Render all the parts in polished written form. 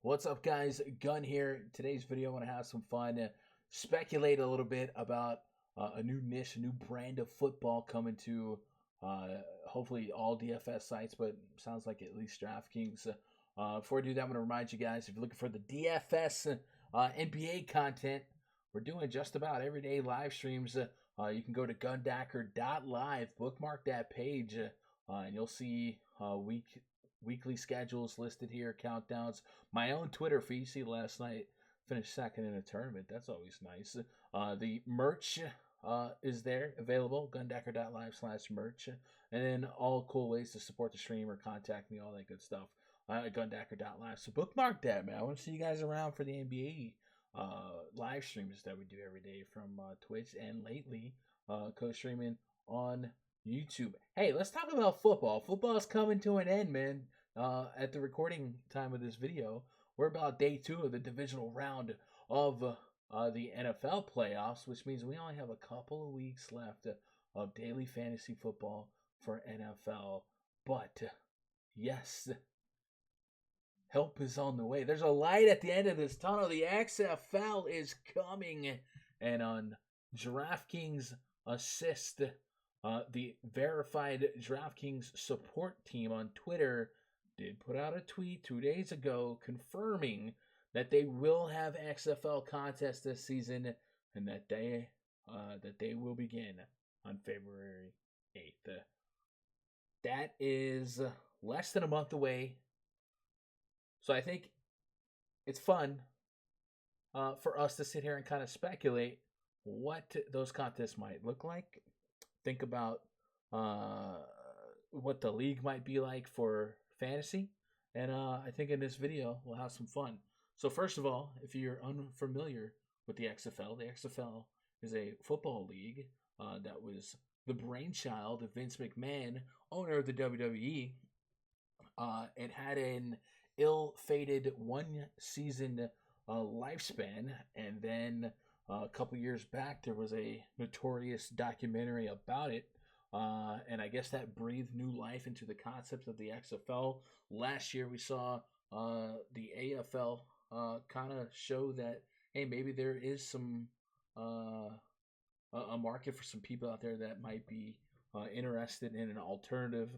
What's up, guys? Gun here. Today's video, I want to have some fun, speculate a little bit about a new niche, a new brand of football coming to hopefully all DFS sites, but sounds like at least DraftKings. Before I do that, I'm going to remind you guys, if you're looking for the DFS NBA content, we're doing just about everyday live streams. You can go to gundacker.live, bookmark that page, and you'll see weekly schedules listed here, countdowns. My own Twitter feed. See, last night finished second in a tournament. That's always nice. The merch is there, available, gundacker.live/merch. And then all cool ways to support the stream or contact me, all that good stuff. Gundacker.live. So bookmark that, man. I want to see you guys around for the NBA live streams that we do every day from Twitch, and lately co-streaming on YouTube. Hey, let's talk about football. Football's coming to an end, man. At the recording time of this video, we're about day 2 of the divisional round of the NFL playoffs, which means we only have a couple of weeks left of daily fantasy football for NFL. But yes, help is on the way. There's a light at the end of this tunnel. The XFL is coming. And on DraftKings Assist, the verified DraftKings support team on Twitter did put out a tweet 2 days ago confirming that they will have XFL contests this season and that they will begin on February 8th. That is less than a month away. So I think it's fun for us to sit here and kind of speculate what those contests might look like. Think about what the league might be like for fantasy. And I think in this video, we'll have some fun. So first of all, if you're unfamiliar with the XFL is a football league that was the brainchild of Vince McMahon, owner of the WWE. It had an ill-fated one-season lifespan, and then a couple years back there was a notorious documentary about it, and I guess that breathed new life into the concept of the XFL. Last year we saw the AFL kind of show that, hey, maybe there is some a market for some people out there that might be interested in an alternative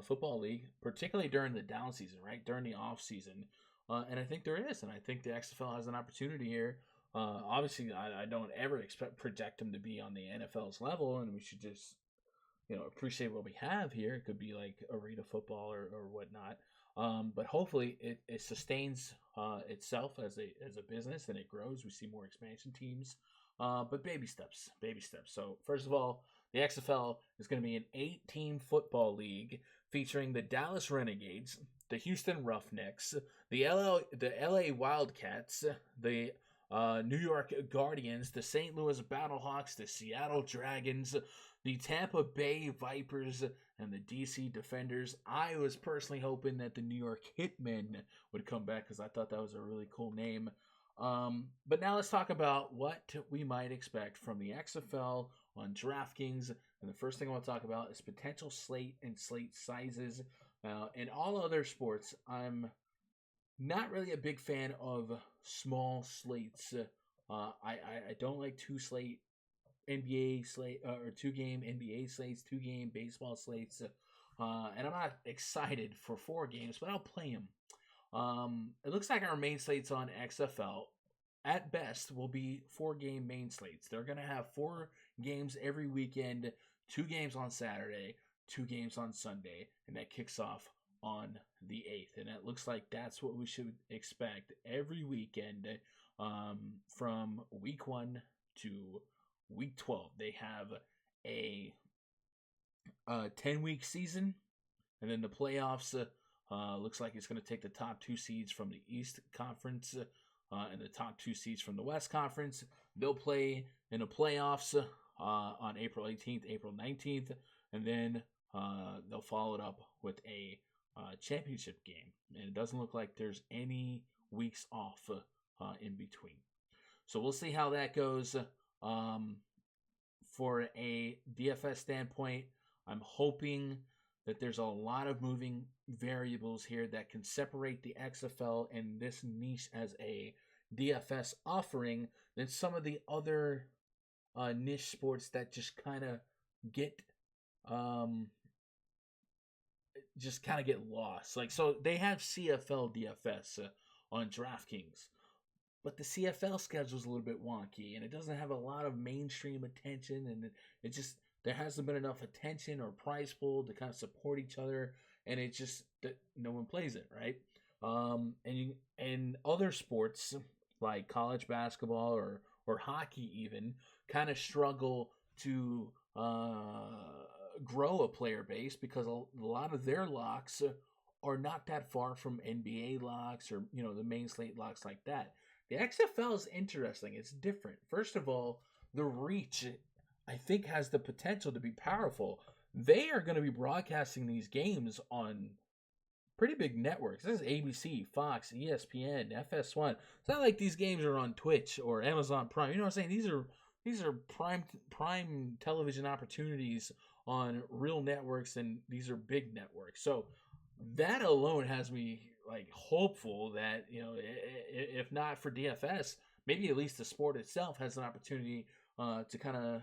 football league, particularly during the down season, right? During the off season. And I think there is, and I think the XFL has an opportunity here. Obviously, I don't ever project them to be on the NFL's level, and we should just, appreciate what we have here. It could be like arena football or whatnot. But hopefully it sustains itself as a business, and it grows. We see more expansion teams. But baby steps. So first of all, the XFL is going to be an 8-team football league featuring the Dallas Renegades, the Houston Roughnecks, the LA Wildcats, the New York Guardians, the St. Louis Battlehawks, the Seattle Dragons, the Tampa Bay Vipers, and the DC Defenders. I was personally hoping that the New York Hitmen would come back because I thought that was a really cool name. But now let's talk about what we might expect from the XFL on DraftKings. And the first thing I want to talk about is potential slate and slate sizes. In all other sports, I'm not really a big fan of small slates. I don't like 2-slate NBA slate or 2-game NBA slates, 2-game baseball slates. And I'm not excited for 4 games, but I'll play them. It looks like our main slates on XFL at best will be 4-game main slates. They're going to have 4 games every weekend, 2 games on Saturday, 2 games on Sunday, and that kicks off on the 8th. And it looks like that's what we should expect every weekend from week 1 to week 12. They have a 10-week season, and then the playoffs looks like it's going to take the top 2 seeds from the East Conference and the top 2 seeds from the West Conference. They'll play in the playoffs on April 18th, April 19th, and then they'll follow it up with a championship game. And it doesn't look like there's any weeks off in between. So we'll see how that goes. For a DFS standpoint, I'm hoping that there's a lot of moving variables here that can separate the XFL and this niche as a DFS offering than some of the other niche sports that just kind of get um, lost. Like, so they have CFL DFS on DraftKings, but the CFL schedule is a little bit wonky, and it doesn't have a lot of mainstream attention, and it just there hasn't been enough attention or prize pool to kind of support each other, and it just that no one plays it, right? And other sports like college basketball or hockey even kind of struggle to grow a player base because a lot of their locks are not that far from NBA locks or the main slate locks like that. The XFL is interesting. It's different. First of all, the reach I think has the potential to be powerful. They are going to be broadcasting these games on pretty big networks. This is ABC, Fox, ESPN, FS1. It's not like these games are on Twitch or Amazon Prime. You know what I'm saying? These are prime television opportunities on real networks, and these are big networks. So that alone has me like hopeful that if not for DFS, maybe at least the sport itself has an opportunity to kind of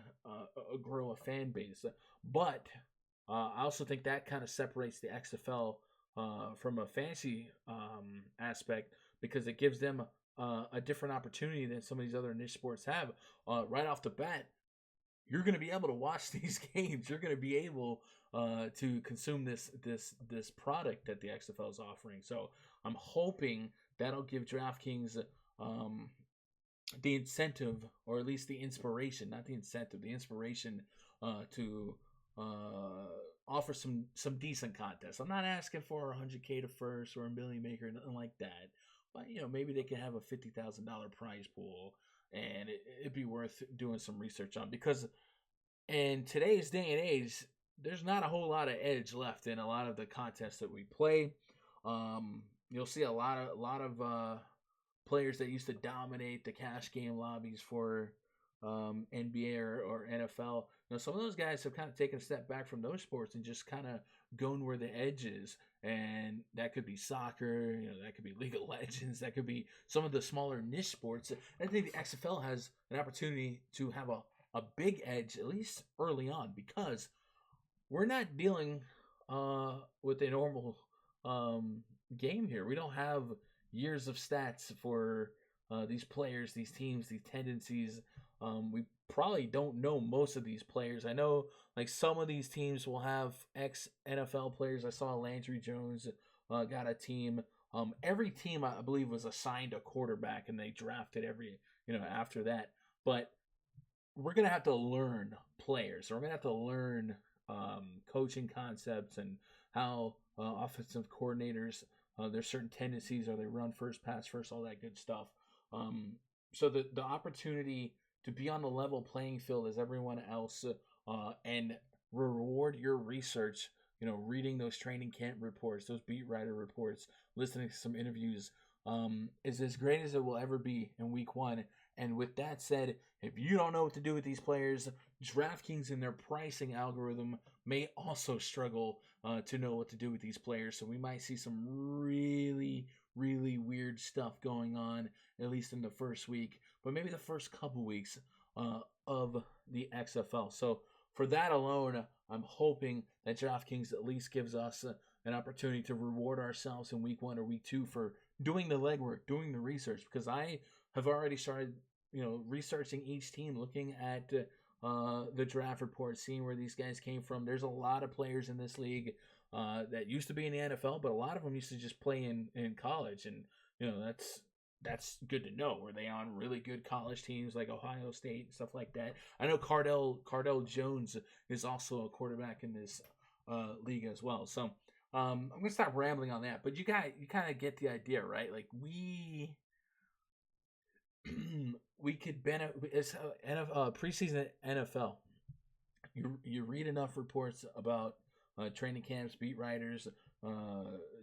grow a fan base. But I also think that kind of separates the XFL from a fantasy aspect because it gives them a different opportunity than some of these other niche sports have. Right off the bat, you're going to be able to watch these games. You're going to be able to consume this product that the XFL is offering. So I'm hoping that'll give DraftKings the incentive, or at least the inspiration, not the incentive, the inspiration to offer some decent contests. I'm not asking for 100K to first or a million maker, nothing like that. But maybe they can have a $50,000 prize pool, and it'd be worth doing some research on, because in today's day and age, there's not a whole lot of edge left in a lot of the contests that we play. You'll see a lot of players that used to dominate the cash game lobbies for NBA or NFL. Some of those guys have kind of taken a step back from those sports and just kind of going where the edge is. And that could be soccer, that could be League of Legends, that could be some of the smaller niche sports. I think the XFL has an opportunity to have a big edge, at least early on, because we're not dealing with a normal game here. We don't have years of stats for these players, these teams, these tendencies. We probably don't know most of these players. I know like some of these teams will have ex-NFL players. I saw Landry Jones got a team. Every team, I believe, was assigned a quarterback, and they drafted every, after that. But we're going to have to learn players. We're going to have to learn coaching concepts and how offensive coordinators, there's certain tendencies, or they run first, pass first, all that good stuff. So the opportunity to be on the level playing field as everyone else and reward your research, reading those training camp reports, those beat writer reports, listening to some interviews, is as great as it will ever be in week one. And with that said, if you don't know what to do with these players, DraftKings in their pricing algorithm may also struggle to know what to do with these players. So we might see some really, really weird stuff going on, at least in the first week, but maybe the first couple weeks of the XFL. So for that alone, I'm hoping that DraftKings at least gives us an opportunity to reward ourselves in week one or week two for doing the legwork, doing the research, because I have already started, researching each team, looking at the draft report, seeing where these guys came from. There's a lot of players in this league that used to be in the NFL, but a lot of them used to just play in college, and that's good to know. Were they on really good college teams like Ohio State and stuff like that? I know Cardell Jones is also a quarterback in this league as well. So I'm gonna stop rambling on that, but you kind of get the idea, right? Like we could benefit. It's preseason NFL. You read enough reports about training camps, beat writers,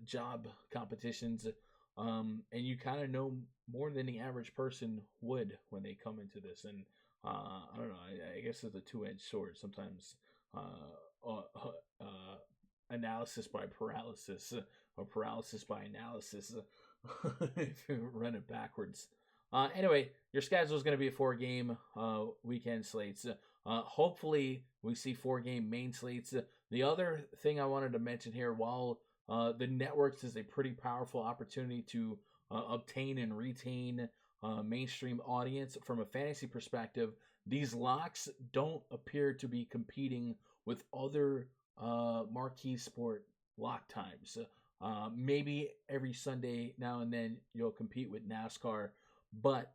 job competitions, and you kind of know more than the average person would when they come into this. And I don't know. I guess it's a two-edged sword. Sometimes analysis by paralysis, or paralysis by analysis, if you run it backwards. Anyway, your schedule is going to be a 4-game weekend slates. Hopefully, we see 4-game main slates. The other thing I wanted to mention here, while the networks is a pretty powerful opportunity to obtain and retain mainstream audience, from a fantasy perspective, these locks don't appear to be competing with other marquee sport lock times. Maybe every Sunday now and then you'll compete with NASCAR, but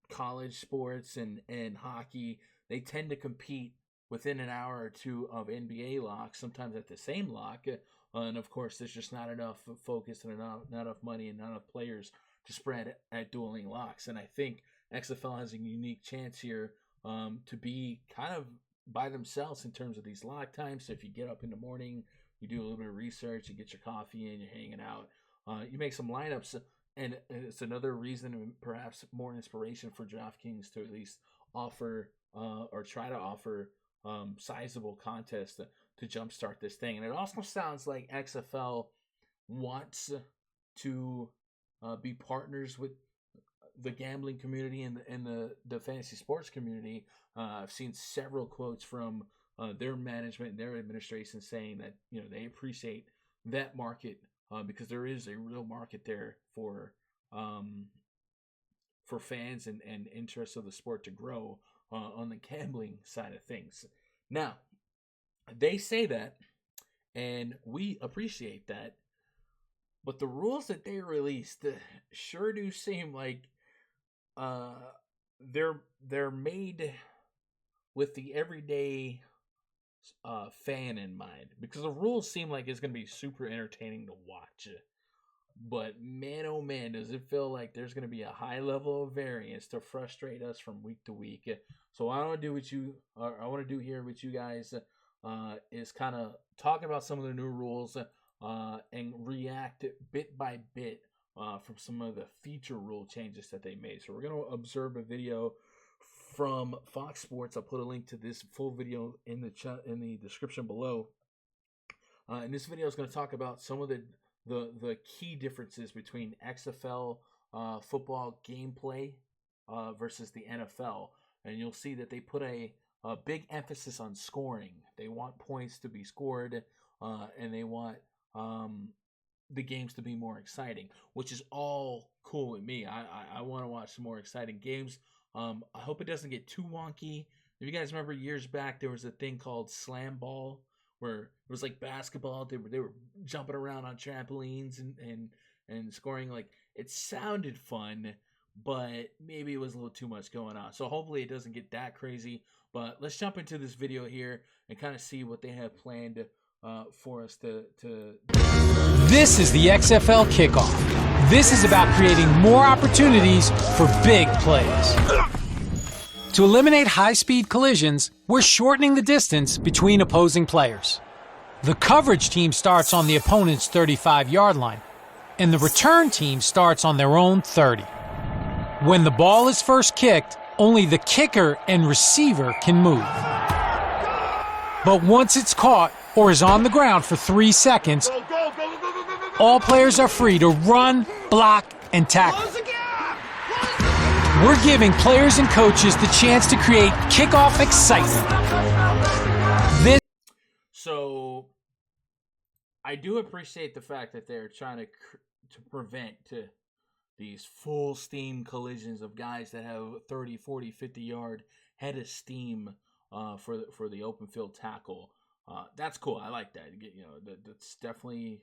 college sports and hockey, they tend to compete within an hour or two of NBA locks, sometimes at the same lock. And of course, there's just not enough focus and not enough money and not enough players to spread at dueling locks. And I think XFL has a unique chance here to be kind of by themselves in terms of these lock times. So if you get up in the morning, you do a little bit of research, you get your coffee in, you're hanging out, you make some lineups, and it's another reason and perhaps more inspiration for DraftKings to at least offer or try to offer sizable contests to jumpstart this thing. And it also sounds like XFL wants to be partners with the gambling community and the fantasy sports community. I've seen several quotes from their management and their administration saying that they appreciate that market because there is a real market there for fans and interest of the sport to grow on the gambling side of things. Now, they say that, and we appreciate that, but the rules that they released sure do seem like they're made with the everyday fan in mind, because the rules seem like it's going to be super entertaining to watch. But man, oh man, does it feel like there's going to be a high level of variance to frustrate us from week to week. So what I want to do with you, or I want to do here with you guys, is kind of talk about some of the new rules and react bit by bit from some of the feature rule changes that they made. So we're going to observe a video from Fox Sports. I'll put a link to this full video in the description below. And this video is going to talk about some of the key differences between XFL football gameplay versus the NFL. And you'll see that they put a big emphasis on scoring. They want points to be scored, and they want the games to be more exciting, which is all cool with me. I want to watch some more exciting games. I hope it doesn't get too wonky. If you guys remember years back, there was a thing called slam ball, where it was like basketball. They were jumping around on trampolines and scoring. Like, it sounded fun, but maybe it was a little too much going on. So hopefully it doesn't get that crazy. But let's jump into this video here and kind of see what they have planned for us to. This is the XFL Kickoff. This is about creating more opportunities for big plays. To eliminate high-speed collisions, we're shortening the distance between opposing players. The coverage team starts on the opponent's 35-yard line, and the return team starts on their own 30. When the ball is first kicked, only the kicker and receiver can move. But once it's caught or is on the ground for 3 seconds, all players are free to run, block, and tackle. We're giving players and coaches the chance to create kickoff excitement. So, I do appreciate the fact that they're trying to prevent these full steam collisions of guys that have 30, 40, 50-yard head of steam for the open field tackle. That's cool. I like that. That's definitely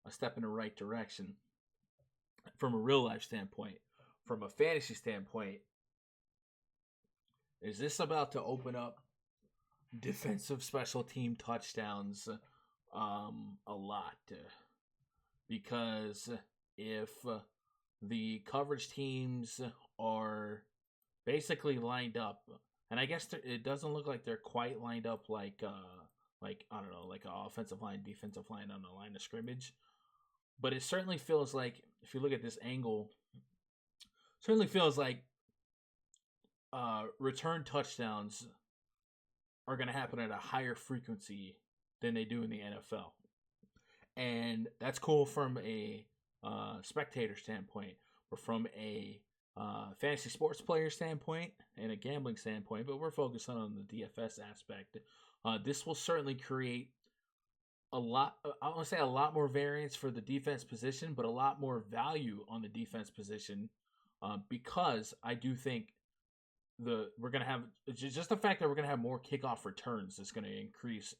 a step in the right direction from a real life standpoint. From a fantasy standpoint, is this about to open up defensive special team touchdowns a lot? Because if the coverage teams are basically lined up, and I guess it doesn't look like they're quite lined up like I don't know, like an offensive line, defensive line on the line of scrimmage, but it certainly feels like, if you look at this angle, certainly feels like return touchdowns are going to happen at a higher frequency than they do in the NFL. And that's cool from a spectator standpoint, or from a fantasy sports player standpoint and a gambling standpoint, but we're focusing on the DFS aspect. This will certainly create I want to say a lot more variance for the defense position, but a lot more value on the defense position, because I do think we're going to have just the fact that we're going to have more kickoff returns is going to increase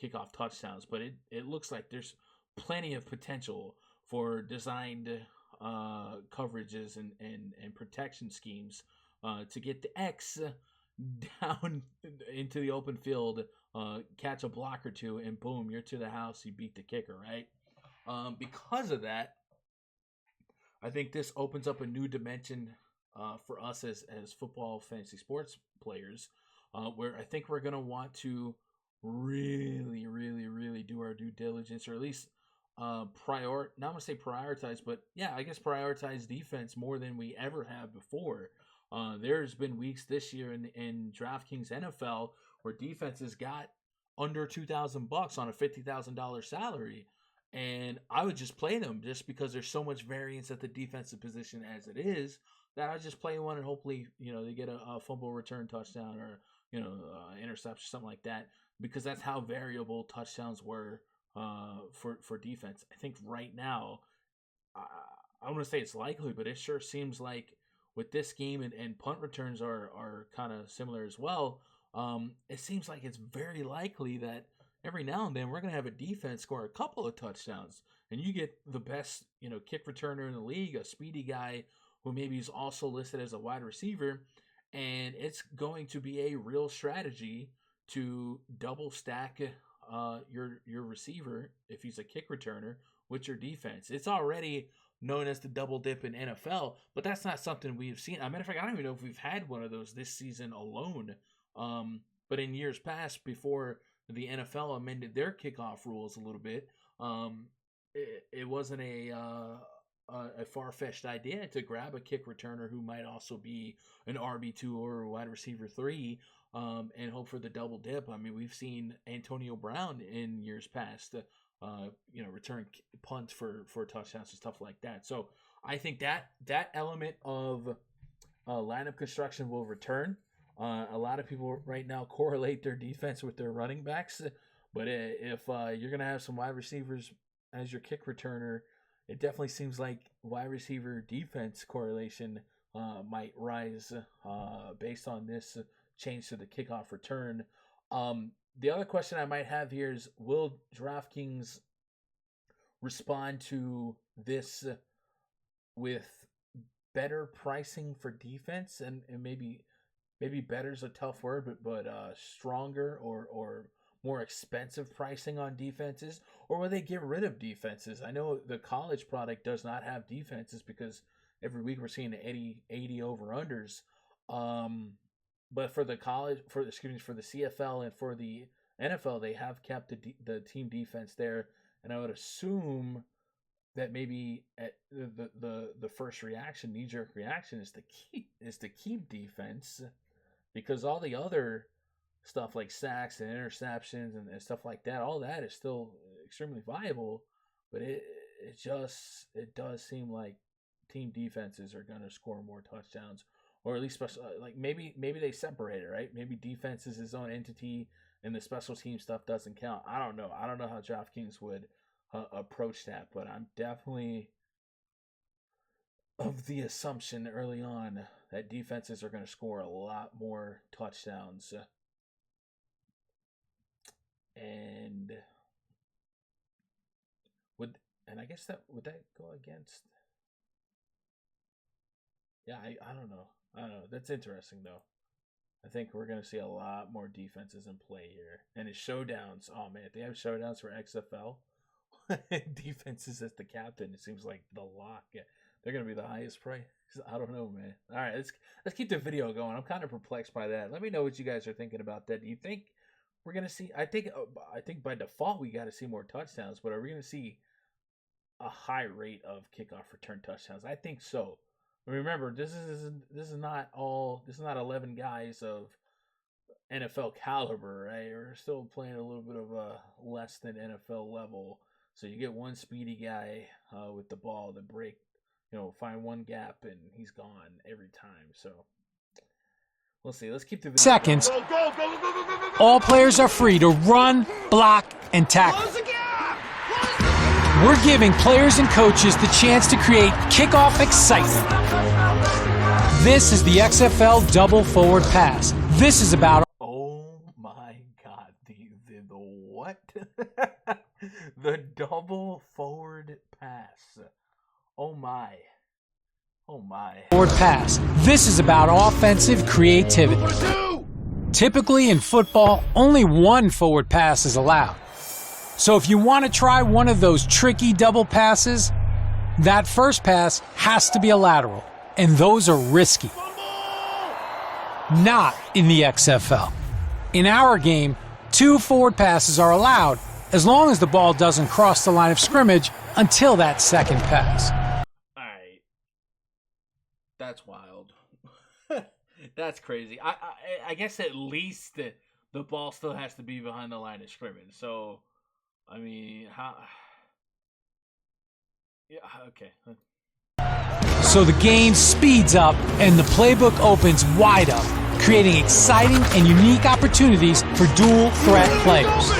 kickoff touchdowns, but it looks like there's plenty of potential for designed coverages and protection schemes to get the X down into the open field, catch a block or two, and boom, you're to the house. You beat the kicker, right? Because of that, I think this opens up a new dimension for us as football fantasy sports players, where I think we're going to want to really, really, really do our due diligence, or at least not going to say prioritize, but yeah, I guess prioritize defense more than we ever have before. There's been weeks this year in DraftKings NFL where defenses got under $2,000 on a $50,000 salary, and I would just play them just because there's so much variance at the defensive position as it is, that I just play one and hopefully they get a fumble return touchdown, or interception, something like that, because that's how variable touchdowns were for defense. I think right now, I don't want to say it's likely, but it sure seems like with this game, and punt returns are kind of similar as well, it seems like it's very likely that every now and then we're going to have a defense score a couple of touchdowns, and you get the best kick returner in the league, a speedy guy who maybe is also listed as a wide receiver, and it's going to be a real strategy to double stack your receiver if he's a kick returner with your defense. It's already known as the double dip in NFL, but that's not something we've seen. As a matter of fact, I don't even know if we've had one of those this season alone. But in years past, before the NFL amended their kickoff rules a little bit, it wasn't a far-fetched idea to grab a kick returner who might also be an RB2 or a wide receiver 3, and hope for the double dip. I mean, we've seen Antonio Brown in years past, return punts for touchdowns and stuff like that. So I think that element of lineup construction will return. A lot of people right now correlate their defense with their running backs, but if you're going to have some wide receivers as your kick returner, it definitely seems like wide receiver defense correlation might rise based on this change to the kickoff return. The other question I might have here is, will DraftKings respond to this with better pricing for defense, and maybe better is a tough word, but stronger or more expensive pricing on defenses, or will they get rid of defenses? I know the college product does not have defenses because every week we're seeing 80 over-unders. But for the for the CFL and for the NFL, they have kept the team defense there, and I would assume that maybe at the first reaction, knee-jerk reaction, is to keep defense, because all the other stuff like sacks and interceptions and stuff like that, all that is still extremely viable, but it does seem like team defenses are going to score more touchdowns, or at least special, like maybe they separate it, right? Maybe defense is his own entity and the special team stuff doesn't count. I don't know how DraftKings would approach that, but I'm definitely of the assumption early on that defenses are going to score a lot more touchdowns. And I guess would that go against? Yeah, I don't know. That's interesting though. I think we're gonna see a lot more defenses in play here, and it's showdowns. Oh man, if they have showdowns for XFL, defenses as the captain, it seems like the lock. Yeah, they're gonna be the highest price. I don't know, man. All right, let's keep the video going. I'm kind of perplexed by that. Let me know what you guys are thinking about that. Do you think we're gonna see? I think by default we got to see more touchdowns, but are we gonna see a high rate of kickoff return touchdowns? I think so. Remember, this is not 11 guys of NFL caliber, right? We're still playing a little bit of a less than NFL level. So you get one speedy guy with the ball that break, find one gap and he's gone every time. So we'll see. Let's keep the video seconds. going. All players are free to run, block, and tackle. We're giving players and coaches the chance to create kickoff excitement. This is the XFL double forward pass. This is about... Oh my God. The what? The double forward pass. Oh my. Oh my. Forward pass. This is about offensive creativity. Typically in football, only one forward pass is allowed. So if you want to try one of those tricky double passes, that first pass has to be a lateral, and those are risky. Not in the XFL. In our game, 2 forward passes are allowed as long as the ball doesn't cross the line of scrimmage until that second pass. All right. That's wild. That's crazy. I guess at least the ball still has to be behind the line of scrimmage. So, I mean, how... Yeah, okay. So the game speeds up and the playbook opens wide up, creating exciting and unique opportunities for dual threat players.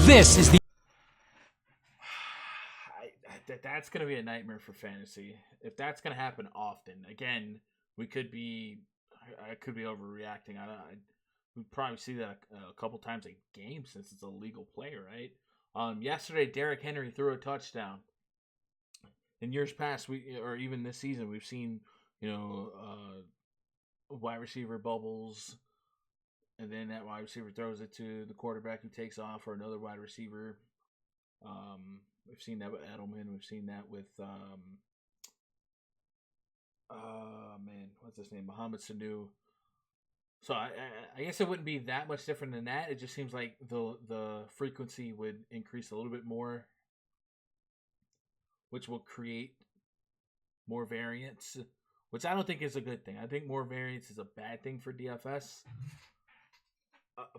This is the... That's going to be a nightmare for fantasy. If that's going to happen often, again, I could be overreacting. We probably see that a couple times a game since it's a legal play, right? Yesterday, Derrick Henry threw a touchdown. In years past, or even this season, we've seen, wide receiver bubbles, and then that wide receiver throws it to the quarterback who takes off, or another wide receiver. We've seen that with Edelman. We've seen that with, what's his name? Mohamed Sanu. So I guess it wouldn't be that much different than that. It just seems like the frequency would increase a little bit more, which will create more variance, which I don't think is a good thing. I think more variance is a bad thing for DFS.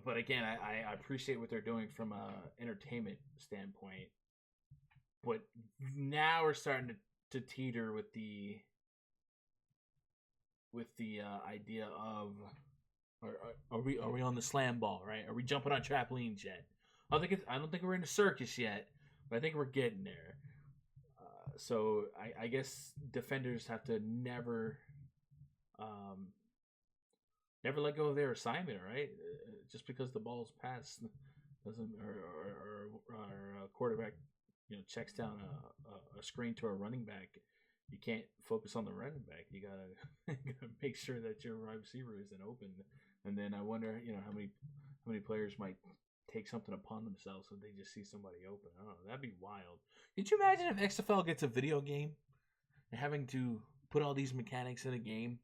But again, I appreciate what they're doing from an entertainment standpoint. But now we're starting to teeter with the idea of, are we on the slam ball, right? Are we jumping on trampolines yet? I don't think we're in the circus yet, but I think we're getting there. So I guess defenders have to never let go of their assignment, right? Just because the ball's passed doesn't, or a quarterback, checks down a screen to a running back. You can't focus on the running back. You gotta make sure that your wide receiver isn't open. And then I wonder, how many players might take something upon themselves if they just see somebody open. I don't know. That'd be wild. Could you imagine if XFL gets a video game and having to put all these mechanics in a game?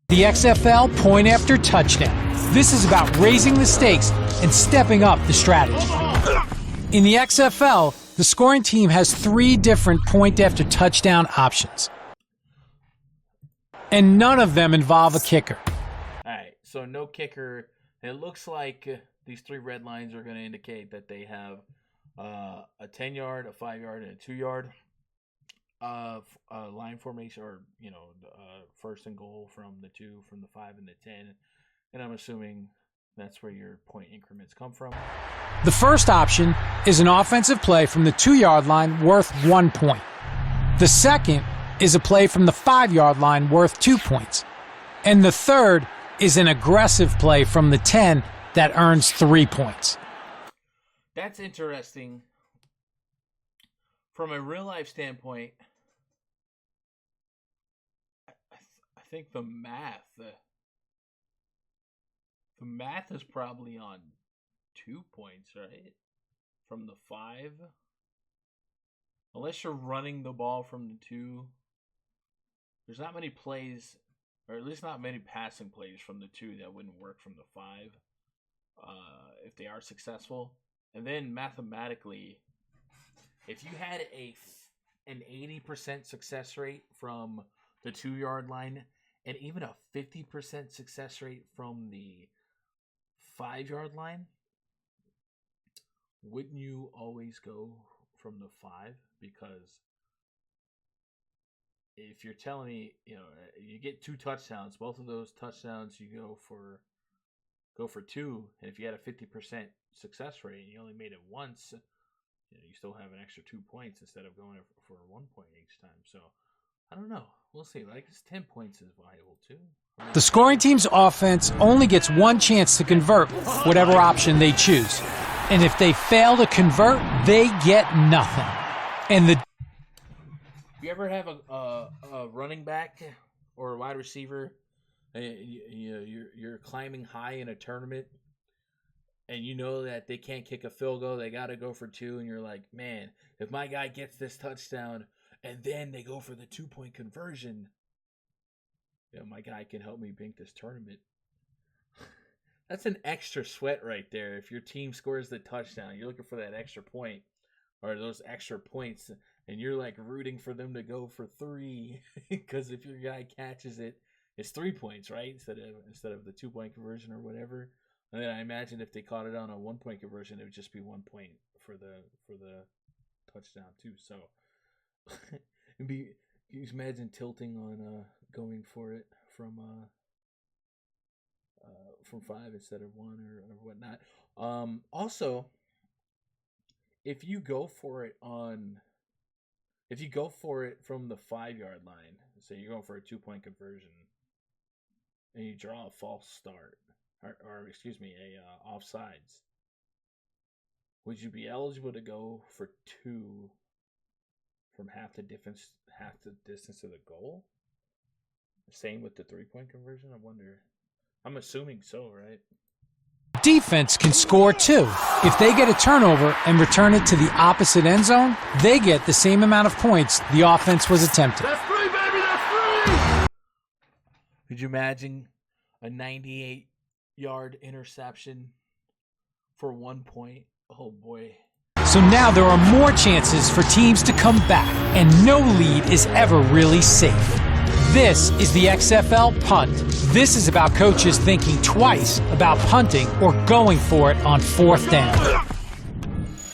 The XFL point after touchdown. This is about raising the stakes and stepping up the strategy. In the XFL, the scoring team has 3 different point after touchdown options. And none of them involve a kicker. All right, so no kicker. It looks like these 3 red lines are going to indicate that they have a 10-yard, a 5-yard, and a 2-yard line formation, or first and goal from the 2, from the 5, and the 10. And I'm assuming that's where your point increments come from. The first option is an offensive play from the 2-yard line worth 1 point. The second is a play from the 5-yard line worth 2 points. And the third is an aggressive play from the 10 that earns 3 points. That's interesting. From a real-life standpoint, I think the math is probably on 2 points, right? From the 5. Unless you're running the ball from the 2, there's not many plays, or at least not many passing plays from the 2 that wouldn't work from the 5 if they are successful. And then mathematically, if you had an 80% success rate from the 2-yard line and even a 50% success rate from the 5-yard line, wouldn't you always go from the 5? Because if you're telling me, you get 2 touchdowns, both of those touchdowns you go for 2, and if you had a 50% success rate and you only made it once, you still have an extra 2 points instead of going for 1 point each time. So I don't know. We'll see. Like, 10 points is viable too. The scoring team's offense only gets one chance to convert whatever option they choose. And if they fail to convert, they get nothing. And you ever have a running back or a wide receiver, you're climbing high in a tournament, and you know that they can't kick a field goal, they got to go for 2, and you're like, man, if my guy gets this touchdown and then they go for the 2-point conversion, my guy can help me bank this tournament. That's an extra sweat right there. If your team scores the touchdown, you're looking for that extra point or those extra points, and you're like rooting for them to go for 3 because if your guy catches it, it's 3 points, right? Instead of the 2-point conversion or whatever. And then I imagine if they caught it on a 1-point conversion, it would just be 1 point for the touchdown too. So you imagine tilting on going for it from 5 instead of 1 or whatnot. Also, if you go for it from the 5-yard line, say you're going for a 2-point conversion, and you draw a false start, or excuse me, a offsides, would you be eligible to go for 2 from half the distance of the goal? Same with the 3-point conversion. I wonder. I'm assuming so, right? defense can score too. If they get a turnover and return it to the opposite end zone, they get the same amount of points the offense was attempting. That's 3, baby, that's 3! Could you imagine a 98-yard interception for 1 point? Oh, boy. So now there are more chances for teams to come back, and no lead is ever really safe. This is the XFL punt. This is about coaches thinking twice about punting or going for it on 4th down.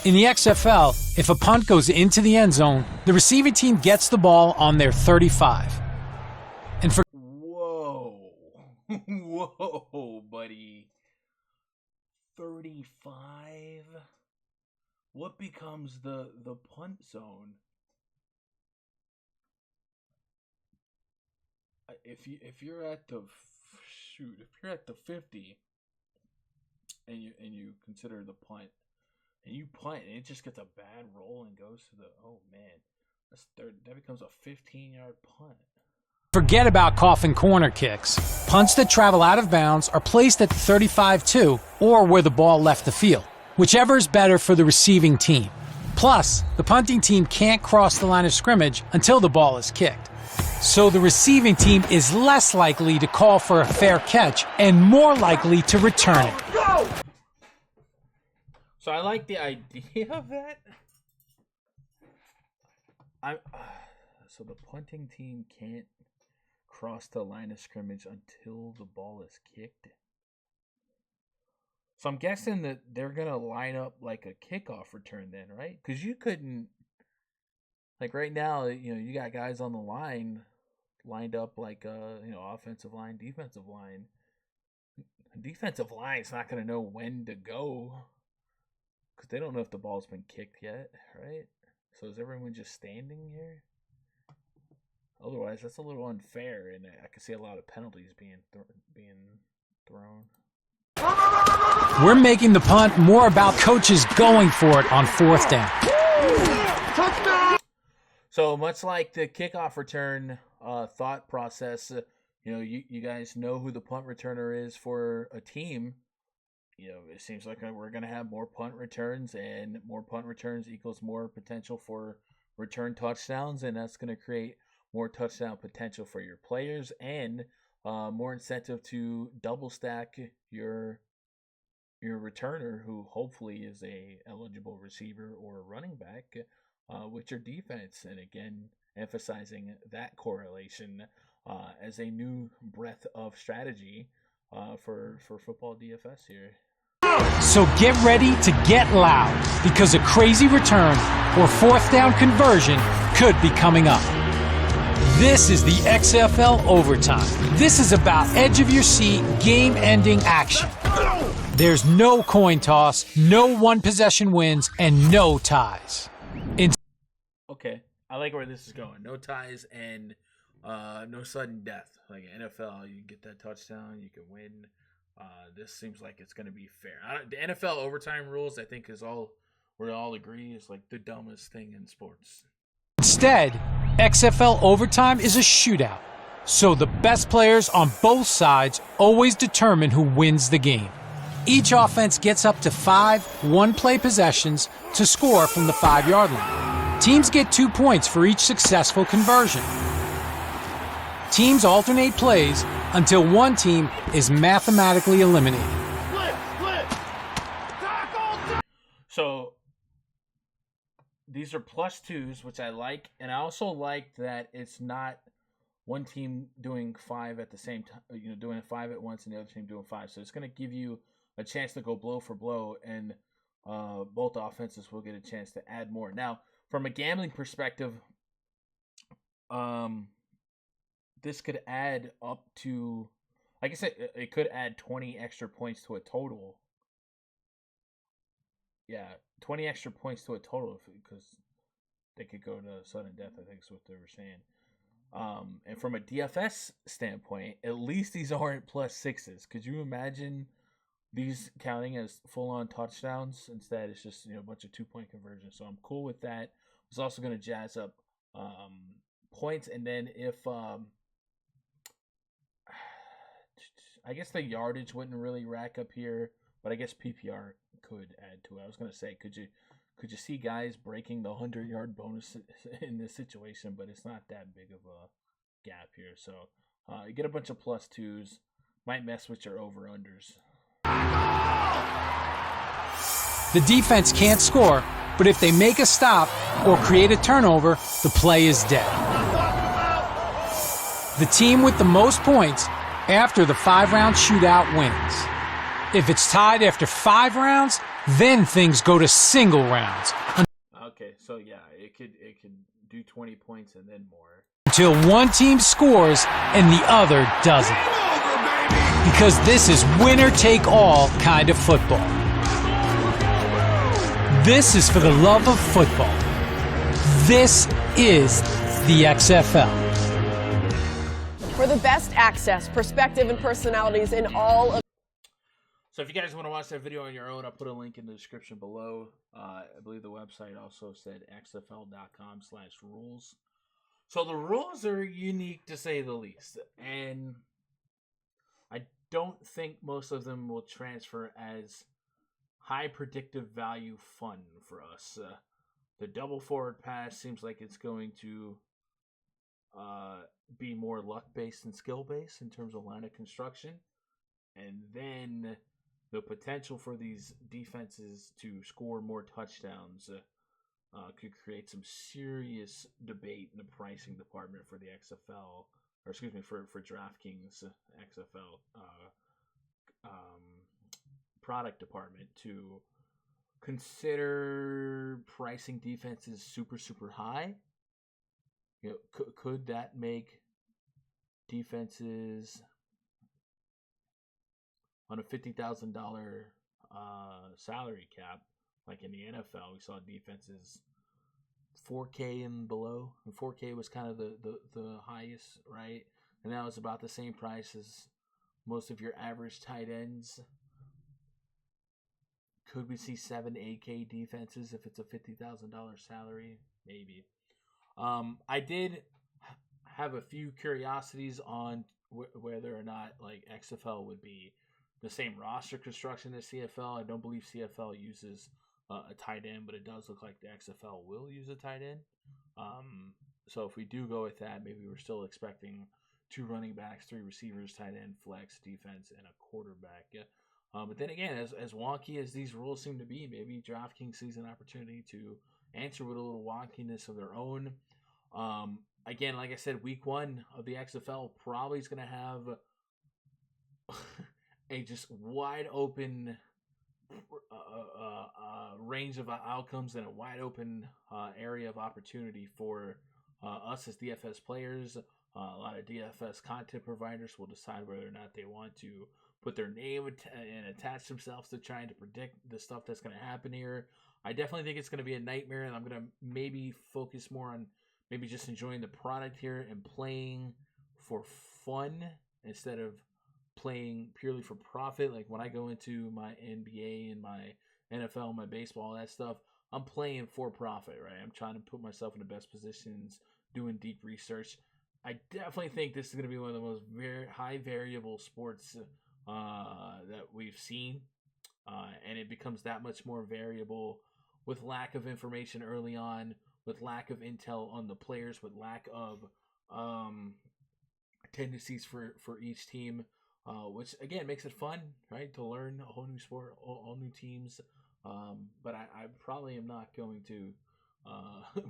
In the XFL, if a punt goes into the end zone, the receiving team gets the ball on their 35. And for Whoa, buddy. 35? What becomes the punt zone? If you're at the 50 and you consider the punt and you punt and it just gets a bad roll and goes to the that becomes a 15-yard punt. Forget about coffin corner kicks. Punts that travel out of bounds are placed at the 35 too, or where the ball left the field, whichever is better for the receiving team. Plus, the punting team can't cross the line of scrimmage until the ball is kicked. So the receiving team is less likely to call for a fair catch and more likely to return it. Go! So I like the idea of that. So the punting team can't cross the line of scrimmage until the ball is kicked. So I'm guessing that they're going to line up like a kickoff return then, right? Because you couldn't, like right now, you got guys on the line lined up like offensive line, defensive line. Defensive line's not going to know when to go because they don't know if the ball's been kicked yet, right? So is everyone just standing here? Otherwise, that's a little unfair, and I can see a lot of penalties being thrown. We're making the punt more about coaches going for it on 4th down. Touchdown! So much like the kickoff return thought process, you guys know who the punt returner is for a team. It seems like we're going to have more punt returns, and more punt returns equals more potential for return touchdowns, and that's going to create more touchdown potential for your players and more incentive to double stack your returner, who hopefully is a eligible receiver or running back, with your defense. And again, emphasizing that correlation. as a new breath of strategy for football DFS here. So get ready to get loud, because a crazy return or fourth down conversion could be coming up. This is the XFL Overtime. This is about edge-of-your-seat, game-ending action. There's no coin toss, no one-possession wins, and no ties. Okay, I like where this is going. No ties and no sudden death. Like NFL, you get that touchdown, you can win. This seems like it's going to be fair. The NFL overtime rules, I think, we all agree, is like the dumbest thing in sports. Instead, XFL Overtime is a shootout. So the best players on both sides always determine who wins the game. Each offense gets up to 5 one-play possessions to score from the 5-yard line. Teams get 2 points for each successful conversion. Teams alternate plays until one team is mathematically eliminated. So these are +2s, which I like, and I also like that it's not one team doing 5 at the same time, doing 5 at once, and the other team doing 5. So it's going to give you a chance to go blow for blow, and both offenses will get a chance to add more. Now, from a gambling perspective, this could add up to, like I said, it could add 20 extra points to a total. Yeah, 20 extra points to a total, because they could go to sudden death, I think is what they were saying. And from a DFS standpoint, at least these aren't +6s. Could you imagine these counting as full-on touchdowns? Instead, it's just a bunch of 2-point conversions. So I'm cool with that. It's also going to jazz up points. And then if I guess the yardage wouldn't really rack up here, but I guess PPR could add to it. I was going to say, could you see guys breaking the 100-yard bonus in this situation? But it's not that big of a gap here. So you get a bunch of +2s. Might mess with your over-unders. The defense can't score, but if they make a stop or create a turnover, the play is dead. The team with the most points after the 5-round shootout wins. If it's tied after 5 rounds, then things go to single rounds. Okay, so yeah, it could do 20 points and then more. Until one team scores and the other doesn't. Because this is winner-take-all kind of football. This is for the love of football. This is the XFL. For the best access, perspective, and personalities in all of... So if you guys want to watch that video on your own, I'll put a link in the description below. I believe the website also said xfl.com/rules. So the rules are unique, to say the least. And I don't think most of them will transfer as high predictive value fun for us. The double forward pass seems like it's going to be more luck-based and skill-based in terms of line of construction. And then the potential for these defenses to score more touchdowns could create some serious debate in the pricing department for the XFL, or excuse me, for DraftKings XFL product department to consider pricing defenses super, super high. Could that make defenses on a $50,000 salary cap, like in the NFL, we saw defenses 4K and below. And 4K was kind of the highest, right? And that was about the same price as most of your average tight ends. Could we see 7, 8K defenses if it's a $50,000 salary? Maybe. I did have a few curiosities on whether or not like XFL would be the same roster construction as CFL. I don't believe CFL uses a tight end, but it does look like the XFL will use a tight end. So if we do go with that, maybe we're still expecting 2 running backs, 3 receivers, tight end, flex, defense, and a quarterback. But then again, as wonky as these rules seem to be, maybe DraftKings sees an opportunity to answer with a little wonkiness of their own. again, like I said, week 1 of the XFL probably is going to have a just wide open range of outcomes and a wide open area of opportunity for us as DFS players. A lot of DFS content providers will decide whether or not they want to put their name and attach themselves to trying to predict the stuff that's going to happen here. I definitely think it's going to be a nightmare, and I'm going to maybe focus more on maybe just enjoying the product here and playing for fun instead of playing purely for profit. Like when I go into my NBA and my NFL, my baseball, that stuff, I'm playing for profit, right? I'm trying to put myself in the best positions, doing deep research. I definitely think this is going to be one of the most high variable sports that we've seen, and it becomes that much more variable with lack of information early on, with lack of intel on the players, with lack of tendencies for each team, which again makes it fun, right? To learn a whole new sport, all new teams. But I probably am not going to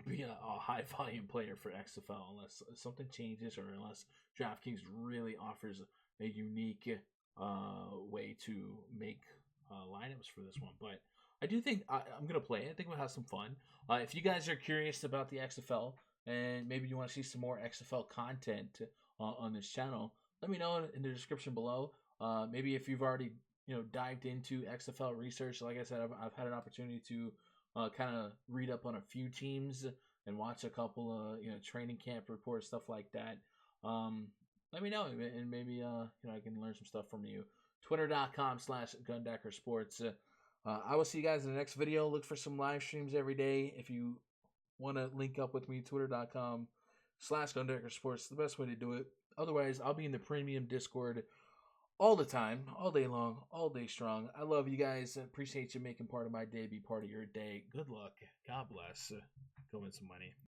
be a high volume player for XFL unless something changes or unless DraftKings really offers a unique way to make lineups for this one. But I do think I'm going to play it. I think we'll have some fun. If you guys are curious about the XFL and maybe you want to see some more XFL content on this channel, let me know in the description below. Maybe if you've already dived into XFL research, like I said, I've had an opportunity to kind of read up on a few teams and watch a couple of training camp reports, stuff like that. Let me know, and maybe I can learn some stuff from you. Twitter.com/GundeckerSports. I will see you guys in the next video. Look for some live streams every day. If you want to link up with me, Twitter.com/GundeckerSports. The best way to do it. Otherwise, I'll be in the premium Discord all the time, all day long, all day strong. I love you guys. Appreciate you making part of my day, be part of your day. Good luck. God bless. Go win some money.